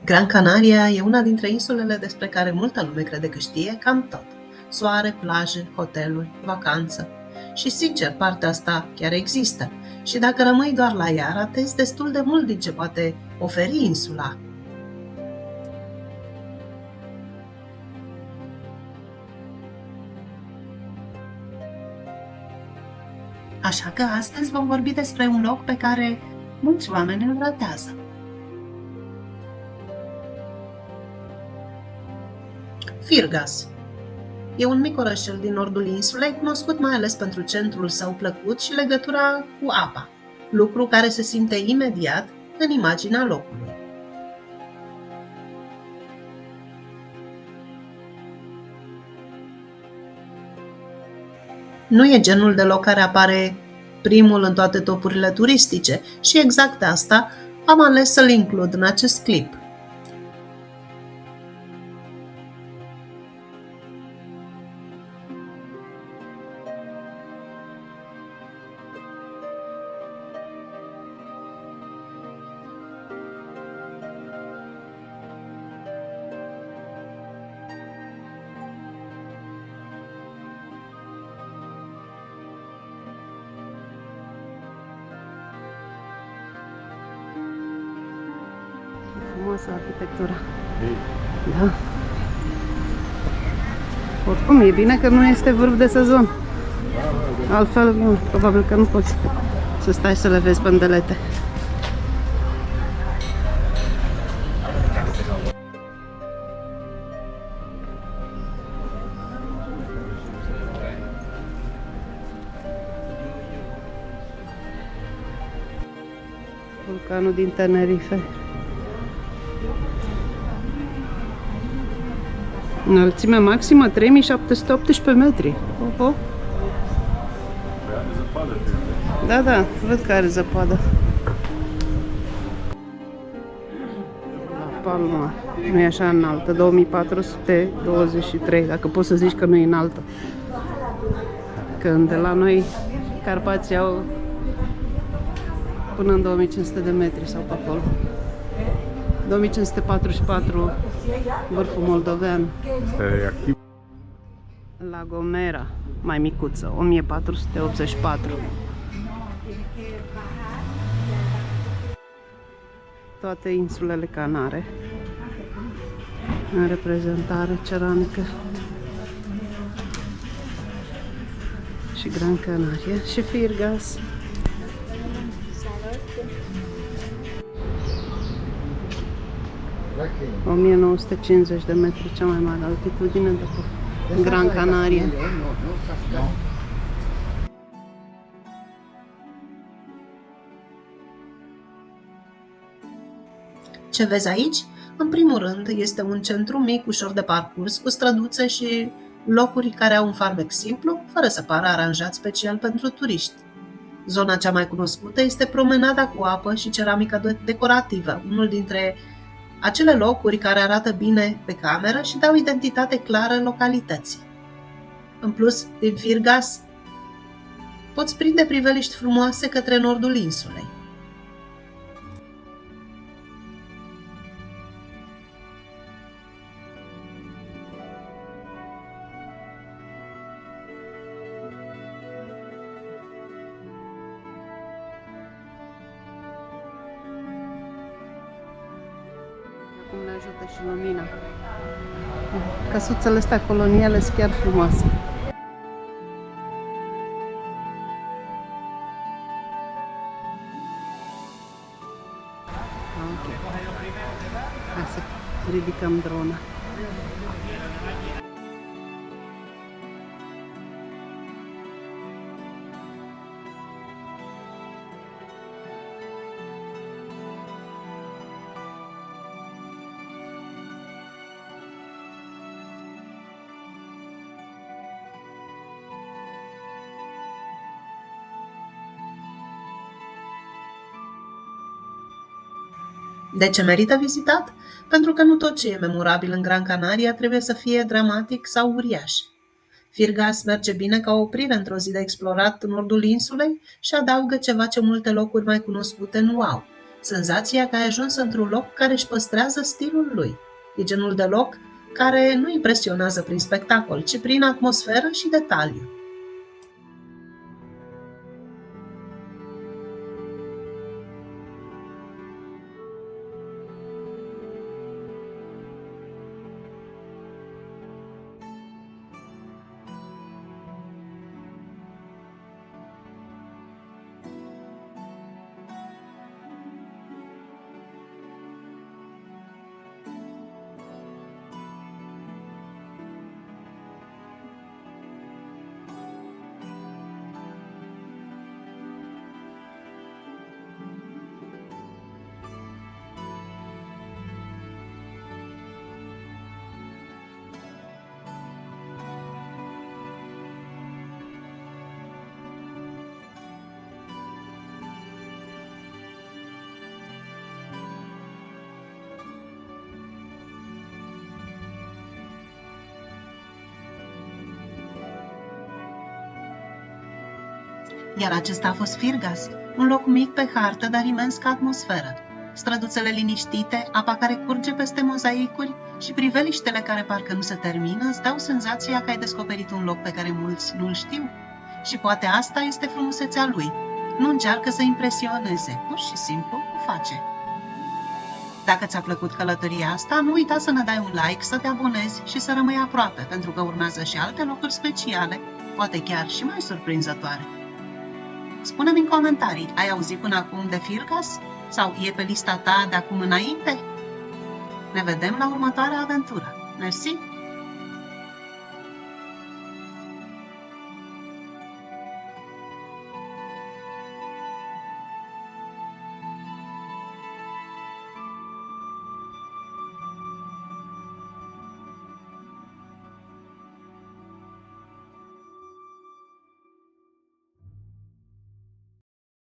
Gran Canaria e una dintre insulele despre care multă lume crede că știe cam tot. Soare, plaje, hoteluri, vacanță. Și sincer, partea asta chiar există. Și dacă rămâi doar la ea, ratezi destul de mult din ce poate oferi insula. Așa că astăzi vom vorbi despre un loc pe care mulți oameni îl ratează. Firgas. E un mic orășel din nordul insulei, cunoscut mai ales pentru centrul său plăcut și legătura cu apa, lucru care se simte imediat în imaginea locului. Nu e genul de loc care apare primul în toate topurile turistice și exact de asta am ales să-l includ în acest clip. Frumoasă arhitectura. Da. Oricum, e bine că nu este vârf de sezon. Altfel, nu, probabil că nu poți să stai să le vezi pendelete. Vulcanul din Tenerife. Înălțimea maximă 3718 metri. Oho. Da, văd că are zăpadă. La Palma nu e așa înaltă, 2423, dacă poți să zici că nu e înaltă. Când de la noi Carpații au până în 2500 de metri sau pe acolo. 2544 vârful moldovean. La Gomera, mai micuță, 1484. Toate insulele Canare în reprezentare ceramică. Și Gran Canaria și Firgas. – 1950 de metri, cea mai mare altitudine după Gran Canaria. Ce vezi aici? În primul rând, este un centru mic, ușor de parcurs, cu străduțe și locuri care au un farmec simplu, fără să pară aranjat special pentru turiști. Zona cea mai cunoscută este promenada cu apă și ceramica decorativă, unul dintre acele locuri care arată bine pe cameră și dau identitate clară localității. În plus, din Firgas, poți prinde priveliști frumoase către nordul insulei. Cum ne ajută și lumina. Căsuțele astea coloniale sunt chiar frumoase. Ok. Hai să ridicăm drona. De ce merită vizitat? Pentru că nu tot ce e memorabil în Gran Canaria trebuie să fie dramatic sau uriaș. Firgas merge bine ca o oprire într-o zi de explorat în nordul insulei și adaugă ceva ce multe locuri mai cunoscute nu au. senzația că ai ajuns într-un loc care își păstrează stilul lui. E genul de loc care nu impresionează prin spectacol, ci prin atmosferă și detaliu. Iar acesta a fost Firgas, un loc mic pe hartă, dar imens ca atmosferă. Străduțele liniștite, apa care curge peste mozaicuri și priveliștele care parcă nu se termină îți dau senzația că ai descoperit un loc pe care mulți nu-l știu. Și poate asta este frumusețea lui. Nu încearcă să impresioneze, pur și simplu o face. Dacă ți-a plăcut călătoria asta, nu uita să ne dai un like, să te abonezi și să rămâi aproape, pentru că urmează și alte locuri speciale, poate chiar și mai surprinzătoare. Spune-mi în comentarii, ai auzit până acum de Firgas? Sau e pe lista ta de acum înainte? Ne vedem la următoarea aventură. Mersi!